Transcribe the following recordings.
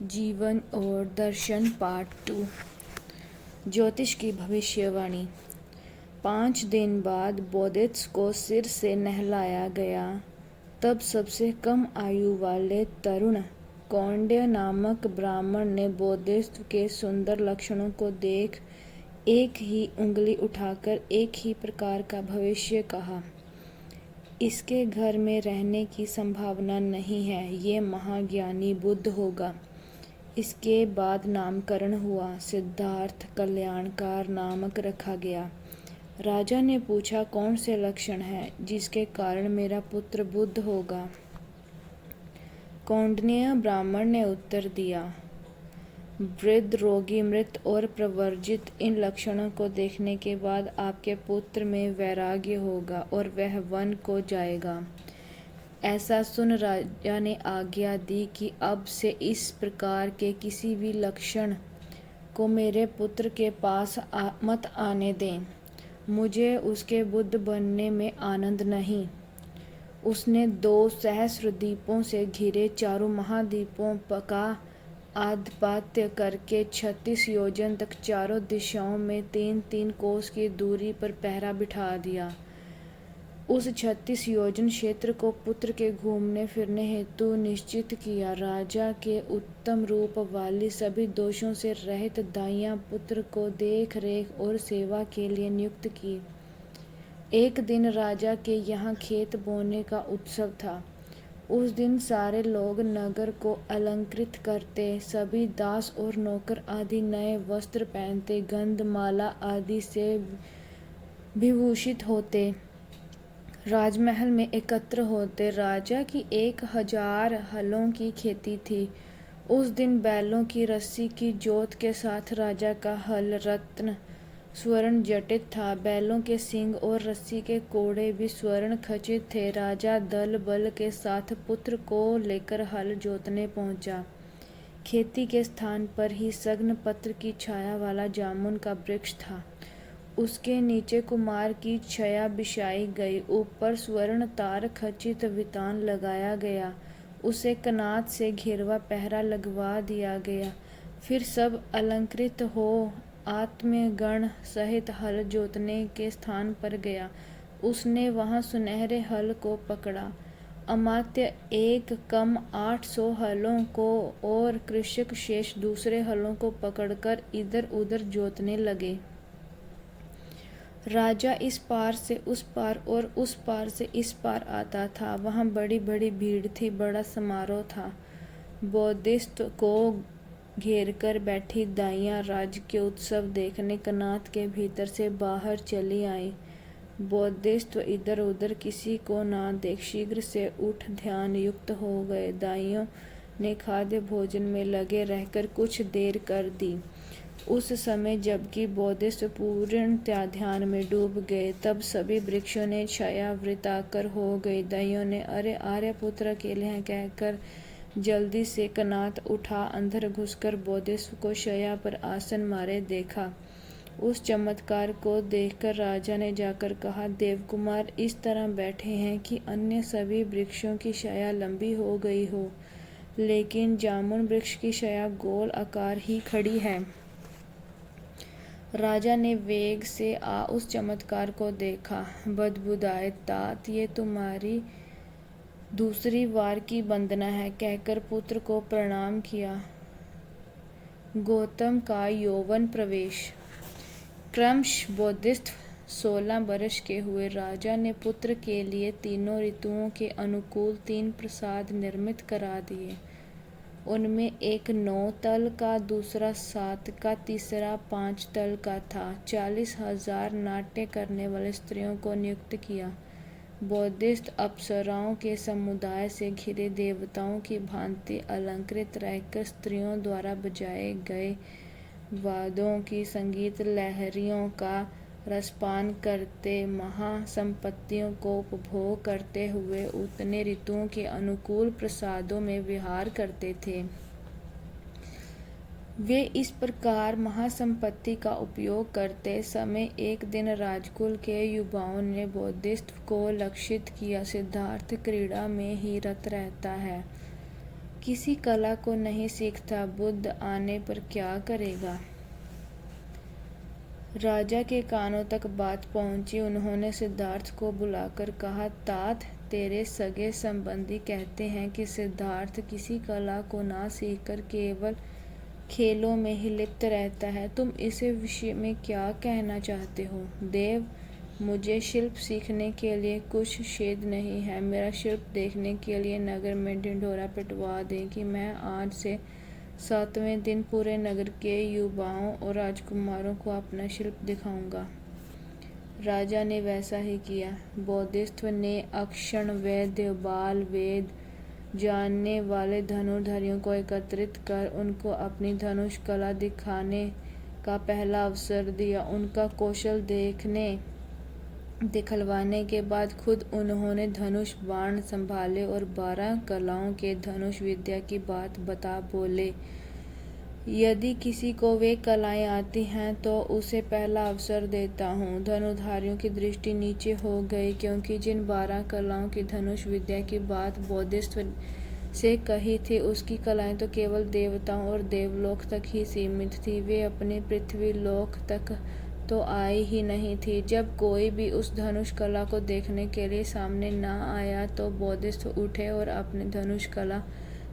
जीवन और दर्शन पार्ट 2। ज्योतिष की भविष्यवाणी। 5 दिन बाद बोधिसत्व को सिर से नहलाया गया। तब सबसे कम आयु वाले तरुण कौंड्य नामक ब्राह्मण ने बोधिसत्व के सुंदर लक्षणों को देख एक ही उंगली उठाकर एक ही प्रकार का भविष्य कहा। इसके घर में रहने की संभावना नहीं है, ये महाज्ञानी बुद्ध होगा। इसके बाद नामकरण हुआ, सिद्धार्थ कल्याणकार नामक रखा गया। राजा ने पूछा, कौन से लक्षण हैं जिसके कारण मेरा पुत्र बुद्ध होगा? कौंडिन्य ब्राह्मण ने उत्तर दिया, वृद्ध, रोगी, मृत और प्रवर्जित। इन लक्षणों को देखने के बाद आपके पुत्र में वैराग्य होगा और वह वन को जाएगा। ऐसा सुन राजा ने आज्ञा दी कि अब से इस प्रकार के किसी भी लक्षण को मेरे पुत्र के पास मत आने दें। मुझे उसके बुद्ध बनने में आनंद नहीं। उसने 2 सहस्र दीपों से घिरे चारों महाद्वीपों का आधिपत्य करके 36 योजन तक चारों दिशाओं में 3-3 कोस की दूरी पर पहरा बिठा दिया। उस 36 योजन क्षेत्र को पुत्र के घूमने फिरने हेतु निश्चित किया। राजा के उत्तम रूप वाली सभी दोषों से रहित दाइयां पुत्र को देख रेख और सेवा के लिए नियुक्त की। एक दिन राजा के यहाँ खेत बोने का उत्सव था। उस दिन सारे लोग नगर को अलंकृत करते, सभी दास और नौकर आदि नए वस्त्र पहनते, गंधमाला आदि से विभूषित होते, राजमहल में एकत्र होते। राजा की 1000 हलों की खेती थी। उस दिन बैलों की रस्सी की जोत के साथ राजा का हल रत्न स्वर्ण जटित था। बैलों के सींग और रस्सी के कोड़े भी स्वर्ण खचित थे। राजा दल बल के साथ पुत्र को लेकर हल जोतने पहुंचा। खेती के स्थान पर ही सघन पत्र की छाया वाला जामुन का वृक्ष था। उसके नीचे कुमार की छया बिछाई गई, ऊपर स्वर्ण तार खचित वितान लगाया गया, उसे कनात से घेरवा पहरा लगवा दिया गया। फिर सब अलंकृत हो आत्मगण सहित हल जोतने के स्थान पर गया। उसने वहां सुनहरे हल को पकड़ा। अमात्य एक कम 800 हलों को और कृषक शेष दूसरे हलों को पकड़कर इधर उधर जोतने लगे। राजा इस पार से उस पार और उस पार से इस पार आता था। वहाँ बड़ी बड़ी भीड़ थी, बड़ा समारोह था। बोधिसत्व को घेरकर बैठी दाइयाँ राज्य के उत्सव देखने कनात के भीतर से बाहर चली आई। बोधिसत्व इधर उधर किसी को ना देख शीघ्र से उठ ध्यान युक्त हो गए। दाइयों ने खाद्य भोजन में लगे रहकर कुछ देर कर दी। उस समय जबकि बोधिसत्व पूर्ण ध्यान में डूब गए, तब सभी वृक्षों ने छायावृताकर हो गई। दाइयों ने अरे आर्यपुत्र अकेले हैं कहकर जल्दी से कनात उठा अंदर घुसकर बोधिसत्व को शया पर आसन मारे देखा। उस चमत्कार को देखकर राजा ने जाकर कहा, देवकुमार इस तरह बैठे हैं कि अन्य सभी वृक्षों की शया लंबी हो गई हो, लेकिन जामुन वृक्ष की शया गोल आकार ही खड़ी है। राजा ने वेग से उस चमत्कार को देखा। बदबुदाए तात, ये तुम्हारी दूसरी वार की वंदना है कहकर पुत्र को प्रणाम किया। गौतम का यौवन प्रवेश। क्रमशः बोधिसत्व 16 वर्ष के हुए। राजा ने पुत्र के लिए तीनों ऋतुओं के अनुकूल 3 प्रसाद निर्मित करा दिए। उनमें एक 9 तल का, दूसरा 7 का, तीसरा 5 तल का था। 40,000 नाट्य करने वाले स्त्रियों को नियुक्त किया। बोधिसत्व अप्सराओं के समुदाय से घिरे देवताओं की भांति अलंकृत रहकर स्त्रियों द्वारा बजाए गए वाद्यों की संगीत लहरियों का रसपान करते, महासंपत्तियों को उपभोग करते हुए उतने ऋतुओं के अनुकूल प्रसादों में विहार करते थे। वे इस प्रकार महासंपत्ति का उपयोग करते समय एक दिन राजकुल के युवाओं ने बोधिसत्व को लक्षित किया। सिद्धार्थ क्रीड़ा में ही रत रहता है। किसी कला को नहीं सीखता, बुद्ध आने पर क्या करेगा? राजा के कानों तक बात पहुंची। उन्होंने सिद्धार्थ को बुलाकर कहा, तात, तेरे सगे संबंधी कहते हैं कि सिद्धार्थ किसी कला को ना सीखकर केवल खेलों में ही लिप्त रहता है। तुम इस विषय में क्या कहना चाहते हो? देव, मुझे शिल्प सीखने के लिए कुछ खेद नहीं है। मेरा शिल्प देखने के लिए नगर में ढिंढोरा पिटवा दें कि मैं आज से 7वें दिन पूरे नगर के युवाओं और राजकुमारों को अपना शिल्प दिखाऊंगा। राजा ने वैसा ही किया। बोधिसत्व ने अक्षण वैद्य, बाल वेद जानने वाले धनुर्धारियों को एकत्रित कर उनको अपनी धनुष कला दिखाने का पहला अवसर दिया। उनका कौशल दिखलवाने के बाद खुद उन्होंने धनुष बाण संभाले और 12 कलाओं के धनुष विद्या की बात बता बोले, यदि किसी को वे कलाएं आती हैं तो उसे पहला अवसर देता हूँ। धनुर्धारियों की दृष्टि नीचे हो गई, क्योंकि जिन 12 कलाओं की धनुष विद्या की बात बोधिसत्व से कही थी, उसकी कलाएं तो केवल देवताओं और देवलोक तक ही सीमित थी। वे अपने पृथ्वी लोक तक तो आई ही नहीं थी। जब कोई भी उस धनुष कला को देखने के लिए सामने न आया तो बोधिसत्व उठे और अपने धनुष कला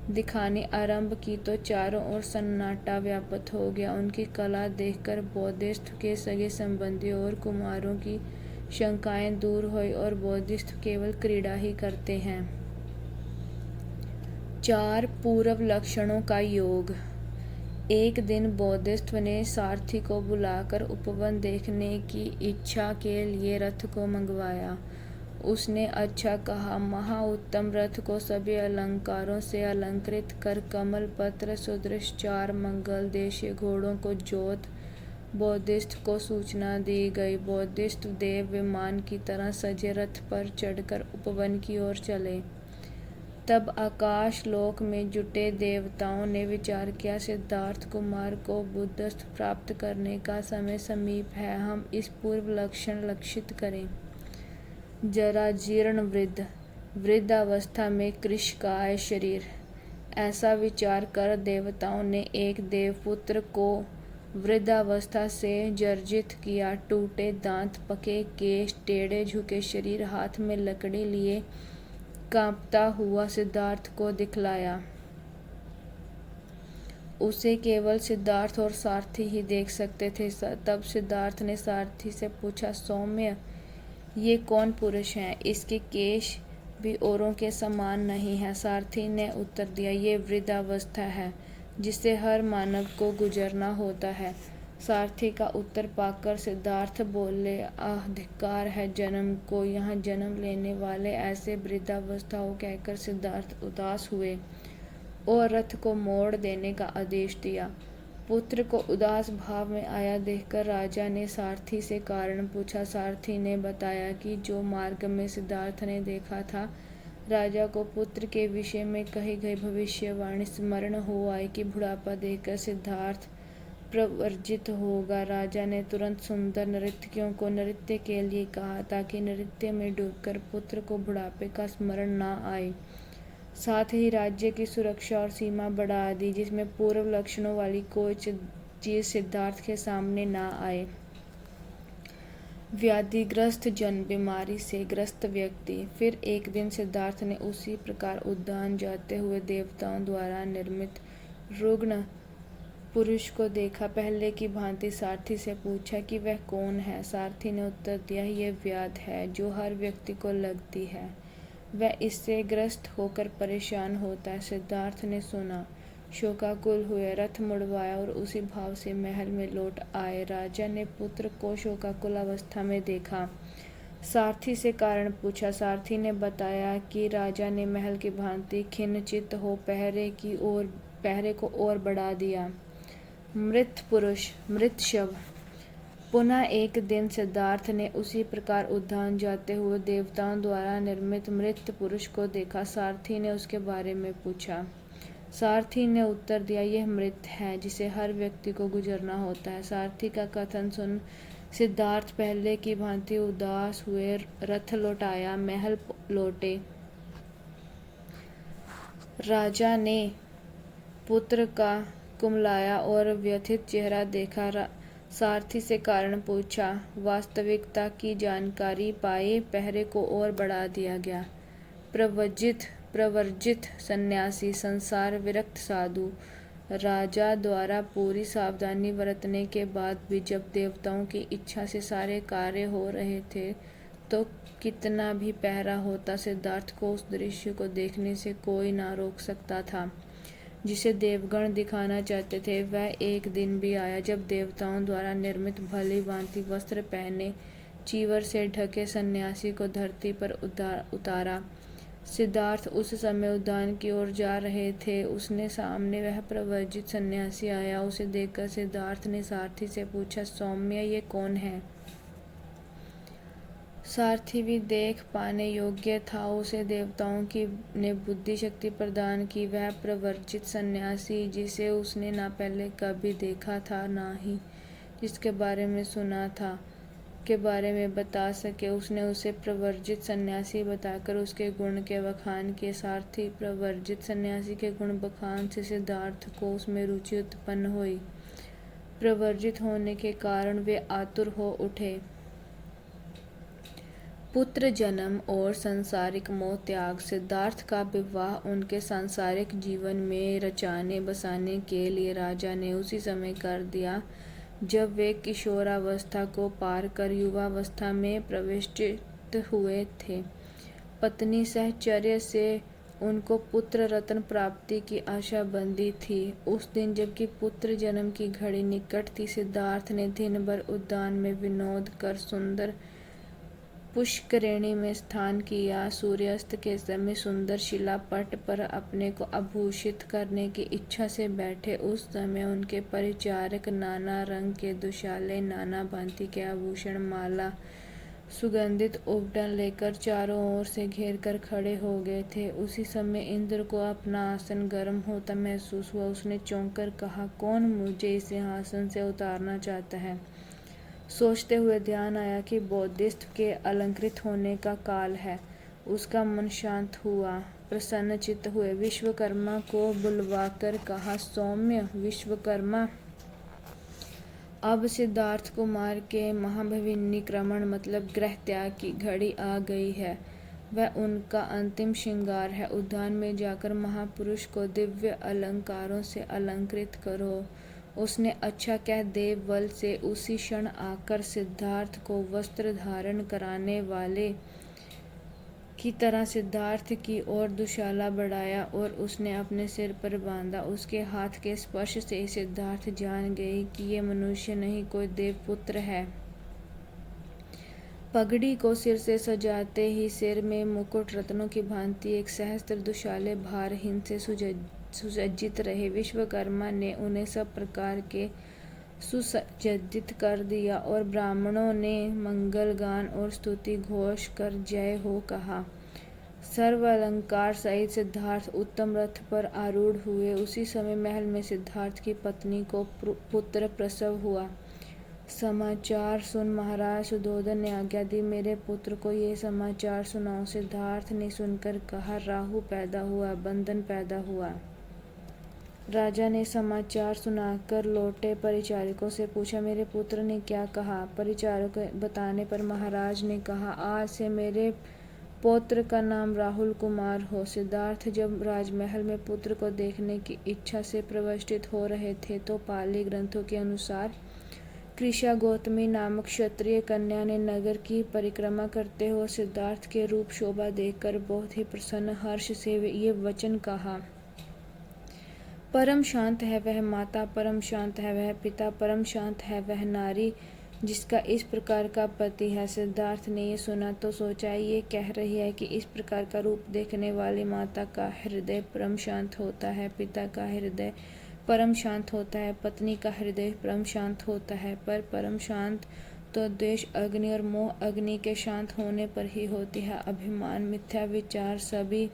दिखानी आरंभ की तो चारों ओर सन्नाटा व्याप्त हो गया। उनकी कला देखकर बोधिसत्व के सगे संबंधियों और कुमारों की शंकाएं दूर हुई और बोधिसत्व केवल क्रीड़ा ही करते हैं। 4 पूर्व लक्षणों का योग। एक दिन बोधिसत्व ने सारथी को बुलाकर उपवन देखने की इच्छा के लिए रथ को मंगवाया। उसने अच्छा कहा। महाउत्तम रथ को सभी अलंकारों से अलंकृत कर कमल पत्र सुदृश 4 मंगल देशीय घोड़ों को जोत बोधिसत्व को सूचना दी गई। बोधिसत्व देव विमान की तरह सजे रथ पर चढ़कर उपवन की ओर चले। तब आकाश लोक में जुटे देवताओं ने विचार किया, सिद्धार्थ कुमार को बुद्धत्व प्राप्त करने का समय समीप है। हम इस पूर्व लक्षण लक्षित करें। जरा जीर्ण वृद्धावस्था में कृशकाय शरीर। ऐसा विचार कर देवताओं ने एक देवपुत्र को वृद्धावस्था से जर्जित किया। टूटे दांत, पके केश, टेढ़े झुके शरीर, हाथ में लकड़ी लिए कांपता हुआ सिद्धार्थ को दिखलाया। उसे केवल सिद्धार्थ और सारथी ही देख सकते थे। तब सिद्धार्थ ने सारथी से पूछा, सौम्य, ये कौन पुरुष है? इसके केश भी औरों के समान नहीं है। सारथी ने उत्तर दिया, ये वृद्धावस्था है जिससे हर मानव को गुजरना होता है। सारथी का उत्तर पाकर सिद्धार्थ बोले, आह, धिक्कार है जन्म को, यहाँ जन्म लेने वाले ऐसे वृद्धावस्था हो। कहकर सिद्धार्थ उदास हुए और रथ को मोड़ देने का आदेश दिया। पुत्र को उदास भाव में आया देखकर राजा ने सारथी से कारण पूछा। सारथी ने बताया कि जो मार्ग में सिद्धार्थ ने देखा था, राजा को पुत्र के विषय में कही गई भविष्यवाणी स्मरण हो आई कि बुढ़ापा देखकर सिद्धार्थ प्रवर्जित होगा। राजा ने तुरंत सुंदर नर्तकियों को नृत्य के लिए कहा, ताकि नृत्य में डूबकर पुत्र को बुढ़ापे का स्मरण न आए। साथ ही राज्य की सुरक्षा और सीमा बढ़ा दी, जिसमें पूर्व लक्षणों वाली कोई चीज सिद्धार्थ के सामने न आए। व्याधिग्रस्त जन, बीमारी से ग्रस्त व्यक्ति। फिर एक दिन सिद्धार्थ ने उसी प्रकार उद्यान जाते हुए देवताओं द्वारा निर्मित रुग्ण पुरुष को देखा। पहले की भांति सारथी से पूछा कि वह कौन है। सारथी ने उत्तर दिया, यह व्याध है जो हर व्यक्ति को लगती है। वह इससे ग्रस्त होकर परेशान होता है। सिद्धार्थ ने सुना, शोकाकुल हुए, रथ मुड़वाया और उसी भाव से महल में लौट आए। राजा ने पुत्र को शोकाकुल अवस्था में देखा। सारथी से कारण पूछा। सारथी ने बताया कि राजा ने महल की भांति खिन्नचित्त हो पहरे को और बढ़ा दिया। मृत पुरुष, मृत शव। पुनः एक दिन सिद्धार्थ ने उसी प्रकार उद्यान जाते हुए देवताओं द्वारा निर्मित मृत पुरुष को देखा। सारथी ने उसके बारे में पूछा। सारथी ने उत्तर दिया, यह मृत है जिसे हर व्यक्ति को गुजरना होता है। सारथी का कथन सुन सिद्धार्थ पहले की भांति उदास हुए, रथ लौटाया, महल लौटे। राजा ने पुत्र का कुमलाया और व्यथित चेहरा देखा। सारथी से कारण पूछा। वास्तविकता की जानकारी पाए पहरे को और बढ़ा दिया गया। प्रवर्जित सन्यासी, संसार विरक्त साधु। राजा द्वारा पूरी सावधानी बरतने के बाद भी जब देवताओं की इच्छा से सारे कार्य हो रहे थे तो कितना भी पहरा होता, सिद्धार्थ को उस दृश्य को देखने से कोई ना रोक सकता था जिसे देवगण दिखाना चाहते थे। वह एक दिन भी आया जब देवताओं द्वारा निर्मित भली भांति वस्त्र पहने चीवर से ढके सन्यासी को धरती पर उतारा। सिद्धार्थ उस समय उद्यान की ओर जा रहे थे। उसने सामने वह प्रव्रजित सन्यासी आया। उसे देखकर सिद्धार्थ ने सारथी से पूछा, सौम्य, ये कौन है? सारथी भी देख पाने योग्य था। उसे देवताओं की ने बुद्धि शक्ति प्रदान की। वह प्रव्रजित सन्यासी, जिसे उसने ना पहले कभी देखा था ना ही जिसके बारे में सुना था, के बारे में बता सके। उसने उसे प्रव्रजित सन्यासी बताकर उसके गुण के बखान किए। सारथी प्रव्रजित सन्यासी के गुण बखान से सिद्धार्थ को उसमें रुचि उत्पन्न हुई। प्रव्रजित होने के कारण वे आतुर हो उठे। पुत्र जन्म और सांसारिक मोह त्याग। सिद्धार्थ का विवाह उनके सांसारिक जीवन में रचाने बसाने के लिए राजा ने उसी समय कर दिया जब वे किशोरावस्था को पार कर युवावस्था में प्रविष्ट हुए थे। पत्नी सहचर्य से उनको पुत्र रत्न प्राप्ति की आशा बंधी थी। उस दिन जबकि पुत्र जन्म की घड़ी निकट थी, सिद्धार्थ ने दिन भर उद्यान में विनोद कर सुंदर पुष्करिणी में स्नान किया। सूर्यास्त के समय सुंदर शिलापट पर अपने को आभूषित करने की इच्छा से बैठे। उस समय उनके परिचारक नाना रंग के दुशाले, नाना भांति के आभूषण, माला, सुगंधित उपटन लेकर चारों ओर से घेर कर खड़े हो गए थे। उसी समय इंद्र को अपना आसन गर्म होता महसूस हुआ। उसने चौंक कर कहा, कौन मुझे इस सिंहासन से उतारना चाहता है? सोचते हुए ध्यान आया कि बोधिसत्व के अलंकृत होने का काल है। उसका मन शांत हुआ। प्रसन्न चित्त हुए विश्वकर्मा को बुलवाकर कहा, सौम्य विश्वकर्मा, अब सिद्धार्थ कुमार के महाभिनिक्रमण मतलब गृह त्याग की घड़ी आ गई है। वह उनका अंतिम श्रृंगार है। उद्यान में जाकर महापुरुष को दिव्य अलंकारों से अलंकृत करो। उसने अच्छा कह देवबल से उसी क्षण आकर सिद्धार्थ को वस्त्र धारण कराने वाले की तरह सिद्धार्थ की ओर दुशाला बढ़ाया और उसने अपने सिर पर बांधा। उसके हाथ के स्पर्श से सिद्धार्थ जान गए कि ये मनुष्य नहीं, कोई देवपुत्र है। पगड़ी को सिर से सजाते ही सिर में मुकुट रत्नों की भांति एक सहस्त्र दुशाले भारहीन से सुसज्जित रहे। विश्वकर्मा ने उन्हें सब प्रकार के सुसज्जित कर दिया और ब्राह्मणों ने मंगल गान और स्तुति घोष कर जय हो कहा। सर्व अलंकार सहित सिद्धार्थ उत्तम रथ पर आरूढ़ हुए। उसी समय महल में सिद्धार्थ की पत्नी को पुत्र प्रसव हुआ। समाचार सुन महाराज सुधोधन ने आज्ञा दी, मेरे पुत्र को ये समाचार सुनाओ। सिद्धार्थ ने सुनकर कहा, राहु पैदा हुआ, बंधन पैदा हुआ। राजा ने समाचार सुनाकर लौटे परिचारकों से पूछा, मेरे पुत्र ने क्या कहा? परिचारकों बताने पर महाराज ने कहा, आज से मेरे पौत्र का नाम राहुल कुमार हो। सिद्धार्थ जब राजमहल में पुत्र को देखने की इच्छा से प्रविष्ट हो रहे थे तो पाली ग्रंथों के अनुसार कृषा गौतमी नामक क्षत्रिय कन्या ने नगर की परिक्रमा करते हुए सिद्धार्थ के रूप शोभा देखकर बहुत ही प्रसन्न हर्ष से ये वचन कहा, परम शांत है वह माता, परम शांत है वह पिता, परम शांत है वह नारी जिसका इस प्रकार का पति है। सिद्धार्थ ने ये सुना तो सोचा, ये कह रही है कि इस प्रकार का रूप देखने वाली माता का हृदय परम शांत होता है, पिता का हृदय परम शांत होता है, पत्नी का हृदय परम शांत होता है। पर परम शांत तो द्वेष अग्नि और मोह अग्नि के शांत होने पर ही होती है। अभिमान, मिथ्या विचार, सभी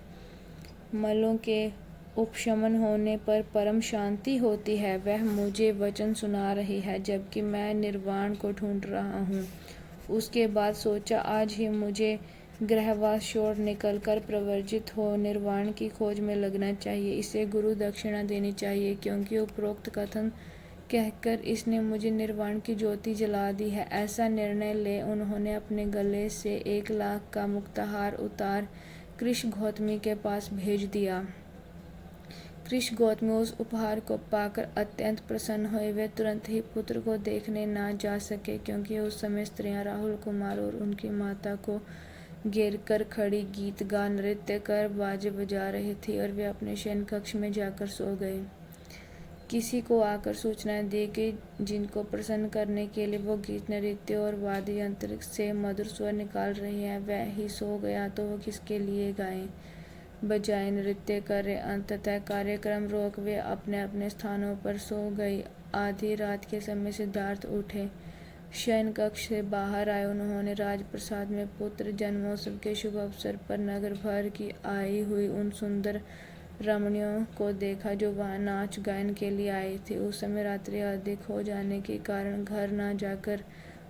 मलों के उपशमन होने पर परम शांति होती है। वह मुझे वचन सुना रही है जबकि मैं निर्वाण को ढूंढ रहा हूँ। उसके बाद सोचा, आज ही मुझे गृहवास छोड़ निकलकर प्रव्रजित हो निर्वाण की खोज में लगना चाहिए। इसे गुरु दक्षिणा देनी चाहिए, क्योंकि उपरोक्त कथन कहकर इसने मुझे निर्वाण की ज्योति जला दी है। ऐसा निर्णय ले उन्होंने अपने गले से 1 लाख का मुक्ताहार उतार कृष गौतमी के पास भेज दिया। कृष गौतमी उस उपहार को पाकर अत्यंत प्रसन्न हुए। वे तुरंत ही पुत्र को देखने ना जा सके, क्योंकि उस समय स्त्रियां राहुल कुमार और उनकी माता को घेर कर खड़ी गीत गा, नृत्य कर, बाजे बजा रही थी और वे अपने शयन कक्ष में जाकर सो गए। किसी को आकर सूचना दी कि जिनको प्रसन्न करने के लिए वो गीत, नृत्य और वाद्य यंत्र से मधुर स्वर निकाल रही है, वह ही सो गया तो वो किसके लिए गाएं, बजाएं, नृत्य करें। अंततः कार्यक्रम रोक वे अपने अपने स्थानों पर सो गई। आधी रात के समय सिद्धार्थ उठे, शयन कक्ष से बाहर आए। उन्होंने राजप्रसाद में पुत्र जन्मोत्सव के शुभ अवसर पर नगर भर की आई हुई उन सुंदर रमणियों को देखा जो वहां नाच गायन के लिए आई थी। उस समय रात्रि अधिक हो जाने के कारण घर न जाकर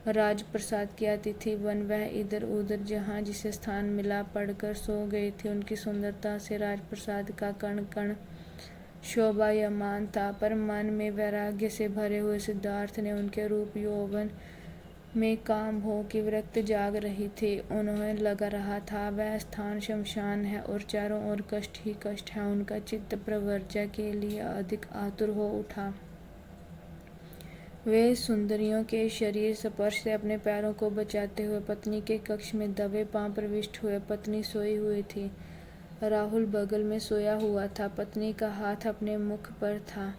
राजप्रसाद की अतिथि बन वह इधर उधर जहाँ जिसे स्थान मिला पड़कर सो गई थी। उनकी सुंदरता से राजप्रसाद का कण कण शोभायमान था, पर मन में वैराग्य से भरे हुए सिद्धार्थ ने उनके रूप यौवन में काम भोग की विरक्त जाग रही थी। उन्हें लग रहा था वह स्थान शमशान है और चारों ओर कष्ट ही कष्ट है। उनका चित्त प्रव्रजा के लिए अधिक आतुर हो उठा। वे सुंदरियों के शरीर स्पर्श से अपने पैरों को बचाते हुए पत्नी के कक्ष में दबे पांव प्रविष्ट हुए। पत्नी सोई हुई थी, राहुल बगल में सोया हुआ था। पत्नी का हाथ अपने मुख पर था,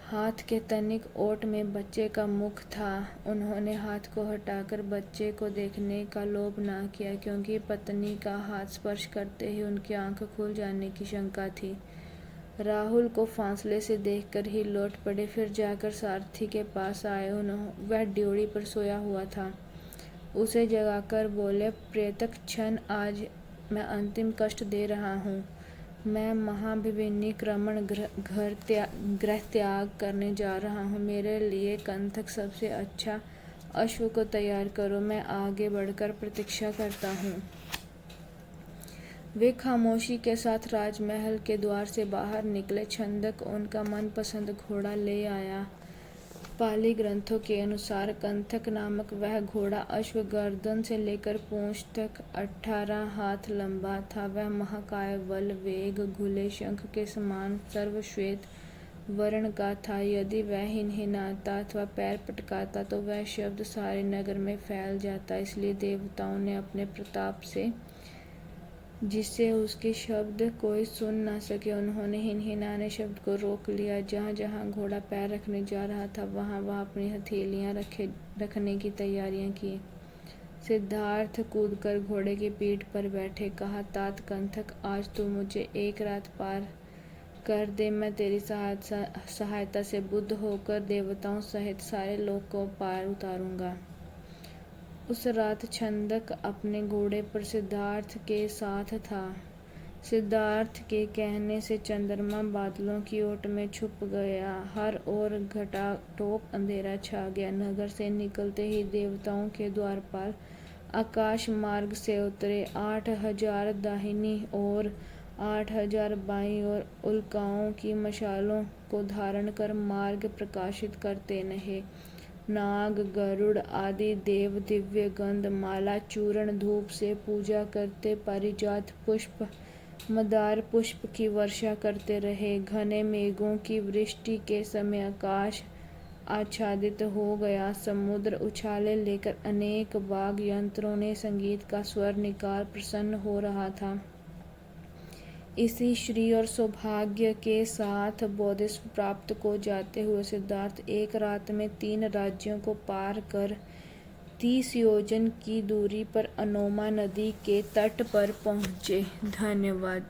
हाथ के तनिक ओट में बच्चे का मुख था। उन्होंने हाथ को हटाकर बच्चे को देखने का लोभ न किया, क्योंकि पत्नी का हाथ स्पर्श करते ही उनकी आंख खुल जाने की शंका थी। राहुल को फासले से देखकर ही लौट पड़े, फिर जाकर सारथी के पास आए। वह ड्योढ़ी पर सोया हुआ था। उसे जगाकर बोले, प्रेतक क्षण, आज मैं अंतिम कष्ट दे रहा हूँ। मैं महाभिनिक्रमण गृह त्याग करने जा रहा हूँ। मेरे लिए कंथक सबसे अच्छा अश्व को तैयार करो, मैं आगे बढ़कर प्रतीक्षा करता हूँ। वे खामोशी के साथ राजमहल के द्वार से बाहर निकले। छंदक उनका मनपसंद घोड़ा ले आया। पाली ग्रंथों के अनुसार कंथक नामक वह घोड़ा अश्व गर्दन से लेकर पूंछ तक 18 हाथ लंबा था। वह महाकाय, बल, वेग, घुले शंख के समान सर्वश्वेत वर्ण का था। यदि वह हिनहिनाता अथवा पैर पटकाता तो वह शब्द सारे नगर में फैल जाता। इसलिए देवताओं ने अपने प्रताप से, जिससे उसके शब्द कोई सुन न सके, उन्होंने हिनहिनाने शब्द को रोक लिया। जहाँ जहाँ घोड़ा पैर रखने जा रहा था वहाँ वहाँ अपनी हथेलियाँ रखने की तैयारियाँ की। सिद्धार्थ कूदकर घोड़े की पीठ पर बैठे। कहा, तात कंथक, आज तू मुझे 1 रात पार कर दे, मैं तेरी सहायता से बुद्ध होकर देवताओं सहित सारे लोक को पार उतारूंगा। उस रात छंदक अपने घोड़े पर सिद्धार्थ के साथ था। सिद्धार्थ के कहने से चंद्रमा बादलों की ओट में छुप गया। हर ओर घटाटोप अंधेरा छा गया। नगर से निकलते ही देवताओं के द्वारपाल आकाश मार्ग से उतरे। 8000 दाहिनी और 8000 बाईं ओर उल्काओं की मशालों को धारण कर मार्ग प्रकाशित करते रहे। नाग, गरुड़ आदि देव दिव्य गंध, माला, चूर्ण, धूप से पूजा करते, पारिजात पुष्प, मंदार पुष्प की वर्षा करते रहे। घने मेघों की वृष्टि के समय आकाश आच्छादित हो गया। समुद्र उछाले लेकर अनेक वाद्य यंत्रों ने संगीत का स्वर निकाल प्रसन्न हो रहा था। इसी श्री और सौभाग्य के साथ बोधिसत्व प्राप्त को जाते हुए सिद्धार्थ 1 रात में 3 राज्यों को पार कर 30 योजन की दूरी पर अनोमा नदी के तट पर पहुँचे। धन्यवाद।